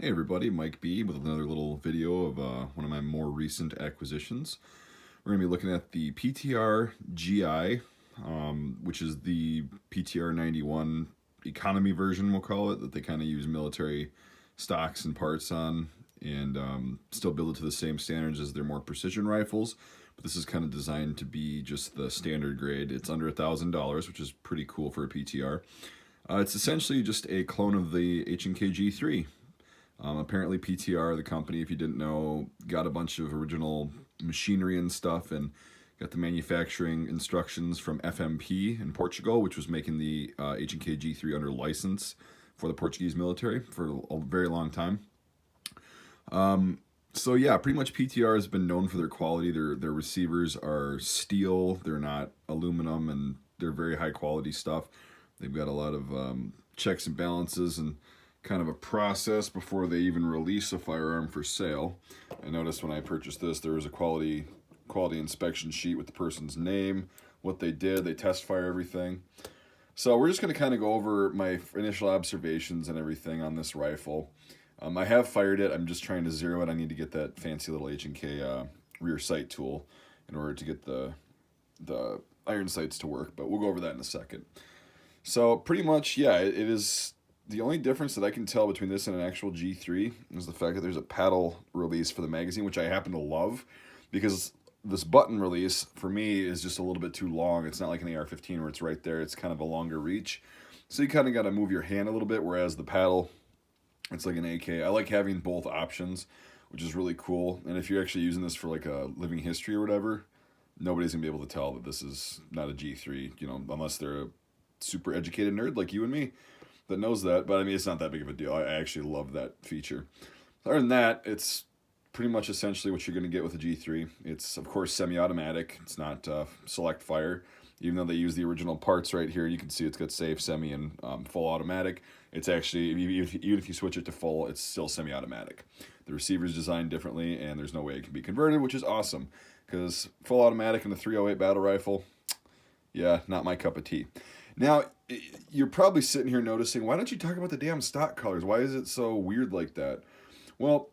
Hey everybody, Mike B with another little video of one of my more recent acquisitions. We're going to be looking at the PTR GI, which is the PTR 91 economy version, we'll call it, that they kind of use military stocks and parts on and still build it to the same standards as their more precision rifles. But this is kind of designed to be just the standard grade. It's under $1,000, which is pretty cool for a PTR. It's essentially just a clone of the H&K G3. Apparently PTR, the company, if you didn't know, got a bunch of original machinery and stuff and got the manufacturing instructions from FMP in Portugal, which was making the H&K G3 under license for the Portuguese military for a very long time. So yeah, pretty much PTR has been known for their quality. Their receivers are steel, they're not aluminum, and they're very high quality stuff. They've got a lot of checks and balances and kind of a process before they even release a firearm for sale. I noticed when I purchased this, there was a quality inspection sheet with the person's name, what they did, they test fire everything. So we're just going to kind of go over my initial observations and everything on this rifle. I have fired it. I'm just trying to zero it. I need to get that fancy little H&K rear sight tool in order to get the iron sights to work, but we'll go over that in a second. So pretty much, yeah, it is. The only difference that I can tell between this and an actual G3 is the fact that there's a paddle release for the magazine, which I happen to love, because this button release, for me, is just a little bit too long. It's not like an AR-15 where it's right there. It's kind of a longer reach. So you kind of got to move your hand a little bit, whereas the paddle, it's like an AK. I like having both options, which is really cool. And if you're actually using this for like a living history or whatever, nobody's going to be able to tell that this is not a G3, unless they're a super educated nerd like you and me that knows that. But I mean, it's not that big of a deal. I actually love that feature. Other than that, it's pretty much essentially what you're going to get with a G3. It's, of course, semi-automatic. It's not select fire. Even though they use the original parts right here, you can see it's got safe, semi, and full automatic. It's actually, even if you switch it to full, it's still semi-automatic. The receiver's designed differently, and there's no way it can be converted, which is awesome. Because full automatic in the 308 battle rifle, yeah, not my cup of tea. Now, you're probably sitting here noticing, why don't you talk about the damn stock colors? Why is it so weird like that? Well,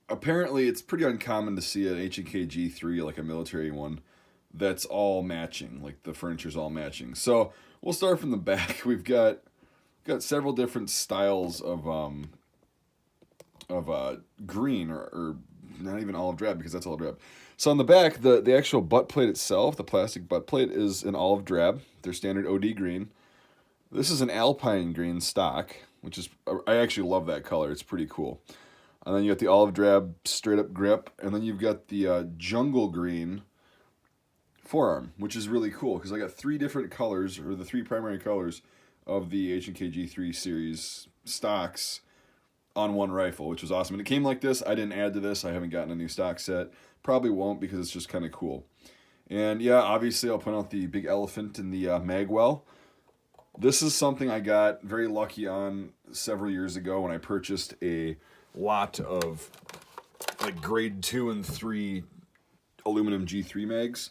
apparently it's pretty uncommon to see an H&K G3, like a military one, that's all matching, like the furniture's all matching. So we'll start from the back. We've got several different styles of green, or not even olive drab, because that's olive drab. So on the back, the actual butt plate itself, the plastic butt plate, is an olive drab, their standard OD green. This is an alpine green stock, which is, I actually love that color. It's pretty cool. And then you got the olive drab straight up grip, and then you've got the jungle green forearm, which is really cool because I got three different colors, or the three primary colors of the H&K G3 series stocks on one rifle, which was awesome. And it came like this. I didn't add to this. I haven't gotten a new stock set. Probably won't, because it's just kind of cool. And yeah, obviously I'll point out the big elephant in the magwell. This is something I got very lucky on several years ago when I purchased a lot of like grade 2 and 3 aluminum G3 mags.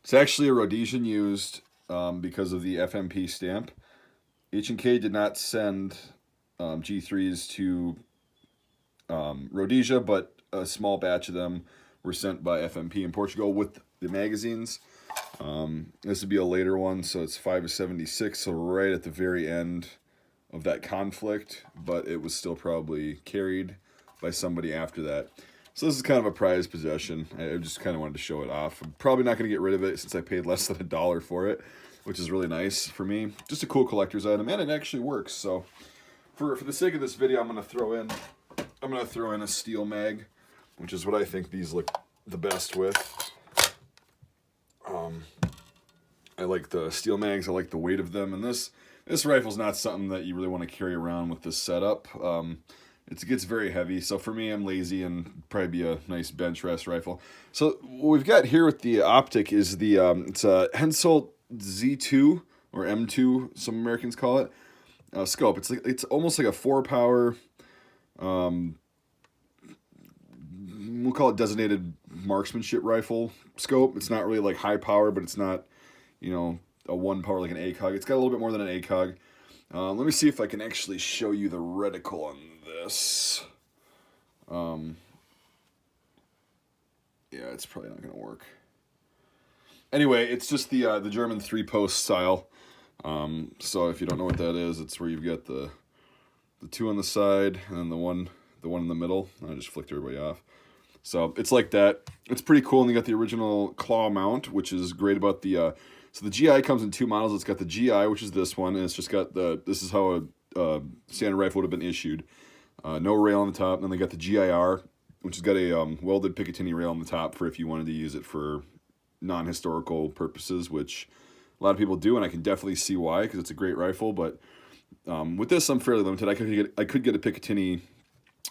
It's actually a Rhodesian used because of the FMP stamp. H&K did not send G3s to Rhodesia, but a small batch of them were sent by FMP in Portugal with the magazines. This would be a later one, so it's 5.76, so right at the very end of that conflict, but it was still probably carried by somebody after that. So this is kind of a prized possession. I just kind of wanted to show it off. I'm probably not going to get rid of it since I paid less than $1 for it, which is really nice for me. Just a cool collector's item, and it actually works. So for the sake of this video, I'm going to throw in a steel mag, which is what I think these look the best with. I like the steel mags. I like the weight of them, and this rifle's not something that you really want to carry around with this setup. It gets very heavy, so for me, I'm lazy and probably be a nice bench rest rifle. So what we've got here with the optic is the it's a Hensoldt Z2 or M2, some Americans call it, scope. It's almost like a 4-power. We'll call it designated marksmanship rifle scope. It's not really like high power, but it's not, a 1 power like an ACOG. It's got a little bit more than an ACOG. Let me see if I can actually show you the reticle on this. Yeah, it's probably not going to work. Anyway, it's just the German 3-post style. So if you don't know what that is, it's where you've got the two on the side and then the one in the middle. I just flicked everybody off. So it's like that. It's pretty cool, and you got the original claw mount, which is great about the. So the GI comes in 2 models. It's got the GI, which is this one, and it's just got this is how a standard rifle would have been issued. No rail on the top. And then they got the GIR, which has got a welded Picatinny rail on the top for if you wanted to use it for non-historical purposes, which a lot of people do, and I can definitely see why, because it's a great rifle. But with this, I'm fairly limited. I could get a Picatinny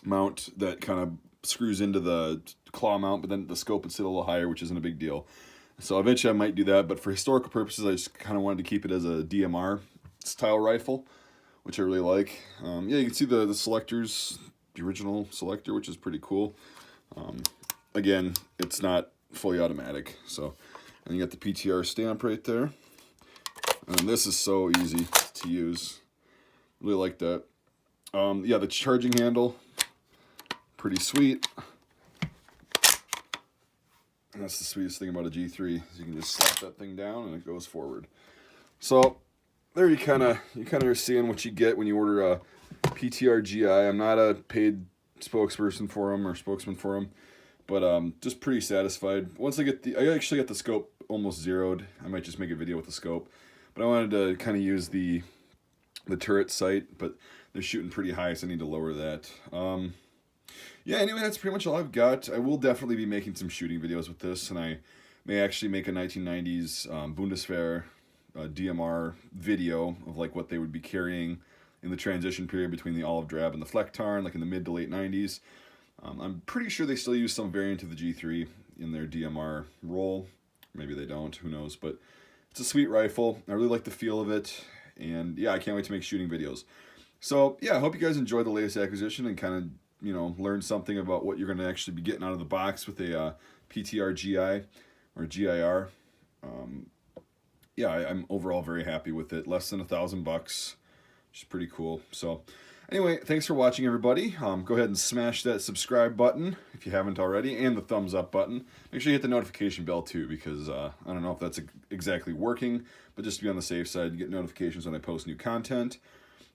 mount that kind of screws into the claw mount, but then the scope would sit a little higher, which isn't a big deal. So eventually I might do that, but for historical purposes, I just kind of wanted to keep it as a DMR style rifle, which I really like. Yeah, you can see the selectors, the original selector, which is pretty cool. Again, it's not fully automatic. So, and you got the PTR stamp right there. And this is so easy to use. Really like that. Yeah, the charging handle, pretty sweet. And that's the sweetest thing about a G3, is you can just slap that thing down and it goes forward. So there you kind of are seeing what you get when you order a PTR GI. I'm not a paid spokesperson for them or spokesman for them, but just pretty satisfied. Once I actually got the scope almost zeroed. I might just make a video with the scope, but I wanted to kind of use the turret sight, but they're shooting pretty high, so I need to lower that. Yeah, anyway, that's pretty much all I've got. I will definitely be making some shooting videos with this, and I may actually make a 1990s Bundeswehr DMR video of like what they would be carrying in the transition period between the olive drab and the Flecktarn, like in the mid to late 90s. I'm pretty sure they still use some variant of the G3 in their DMR role. Maybe they don't, who knows, but it's a sweet rifle. I really like the feel of it, and yeah, I can't wait to make shooting videos. So yeah, I hope you guys enjoyed the latest acquisition and kind of, you know, learn something about what you're going to actually be getting out of the box with a PTR GI or GIR. Yeah, I'm overall very happy with it. Less than $1,000, which is pretty cool. So anyway, thanks for watching, everybody. Go ahead and smash that subscribe button if you haven't already, and the thumbs up button. Make sure you hit the notification bell too, because I don't know if that's exactly working, but just to be on the safe side, you get notifications when I post new content.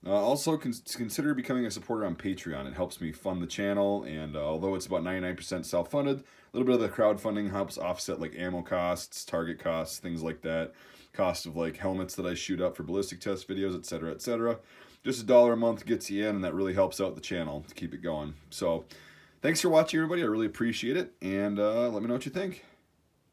Also, consider becoming a supporter on Patreon. It helps me fund the channel, and although it's about 99% self-funded, a little bit of the crowdfunding helps offset like ammo costs, target costs, things like that, cost of like helmets that I shoot up for ballistic test videos, etc., etc. Just $1 a month gets you in, and that really helps out the channel to keep it going. So, thanks for watching, everybody. I really appreciate it, and let me know what you think.